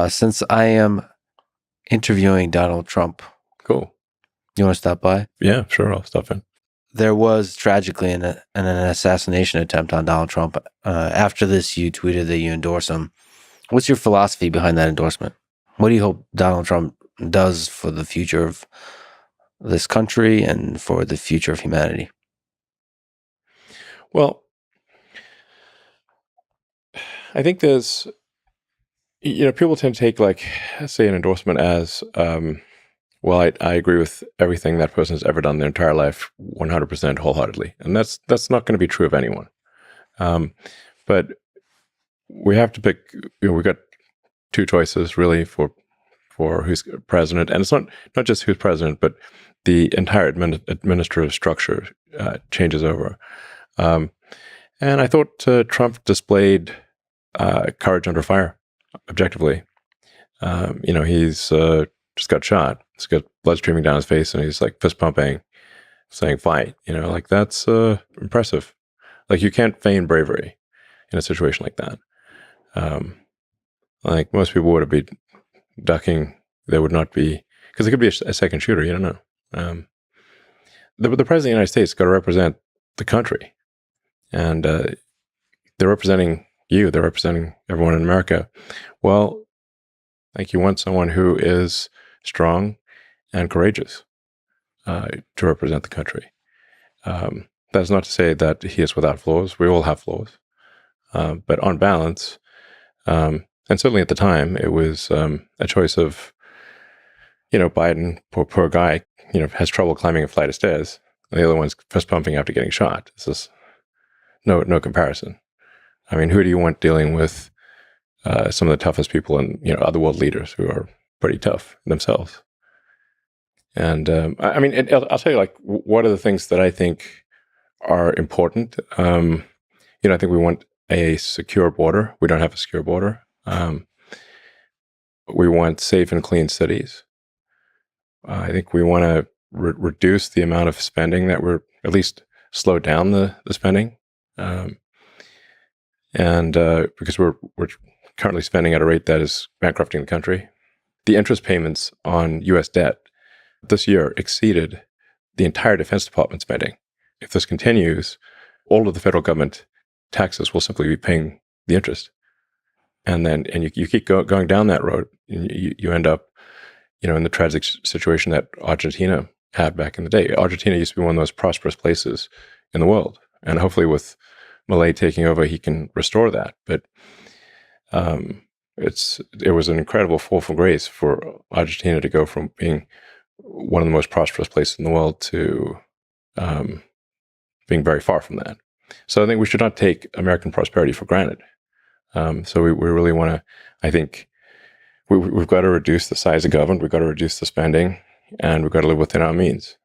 Since I am interviewing Donald Trump, Cool. you want to stop by? Yeah, sure. I'll stop in. There was tragically an assassination attempt on Donald Trump. After this, you tweeted that you endorse him. What's your philosophy behind that endorsement? What do you hope Donald Trump does for the future of this country and for the future of humanity? Well, I think there's, people tend to take, like, say, an endorsement as, well, I agree with everything that person has ever done their entire life 100% wholeheartedly. And that's not going to be true of anyone. But we have to pick, we've got two choices really for who's president. And it's not just who's president, but the entire administrative structure changes over. And I thought Trump displayed courage under fire, objectively. He's just got shot. He's got blood streaming down his face, and he's like fist pumping, saying "fight." Like that's impressive. Like you can't feign bravery in a situation like that. Like most people would be ducking. There would not be, because it could be a second shooter. You don't know. The president of the United States got to represent the country, and they're representing you. They're representing everyone in America. Well, like you want someone who is strong and courageous to represent the country. That's not to say that he is without flaws. We all have flaws. But on balance, and certainly at the time, it was a choice of, Biden, poor guy, has trouble climbing a flight of stairs. The other one's fist pumping after getting shot. This is no comparison. I mean, who do you want dealing with some of the toughest people and, other world leaders who are pretty tough themselves? And I'll tell you, like, what are the things that I think are important? I think we want a secure border. We don't have a secure border. We want safe and clean cities. I think we want to reduce the amount of spending that we're, at least slow down the spending. Because we're currently spending at a rate that is bankrupting the country. The interest payments on U.S. debt this year exceeded the entire Defense Department spending. If this continues, all of the federal government taxes will simply be paying the interest. And you keep going down that road, and you end up, in the tragic situation that Argentina had back in the day. Argentina used to be one of the most prosperous places in the world. And hopefully with Milei taking over, he can restore that. But it was an incredible fall from grace for Argentina to go from being one of the most prosperous places in the world to being very far from that. So I think we should not take American prosperity for granted. So we really want to, I think we've got to reduce the size of government, we've got to reduce the spending, and we've got to live within our means.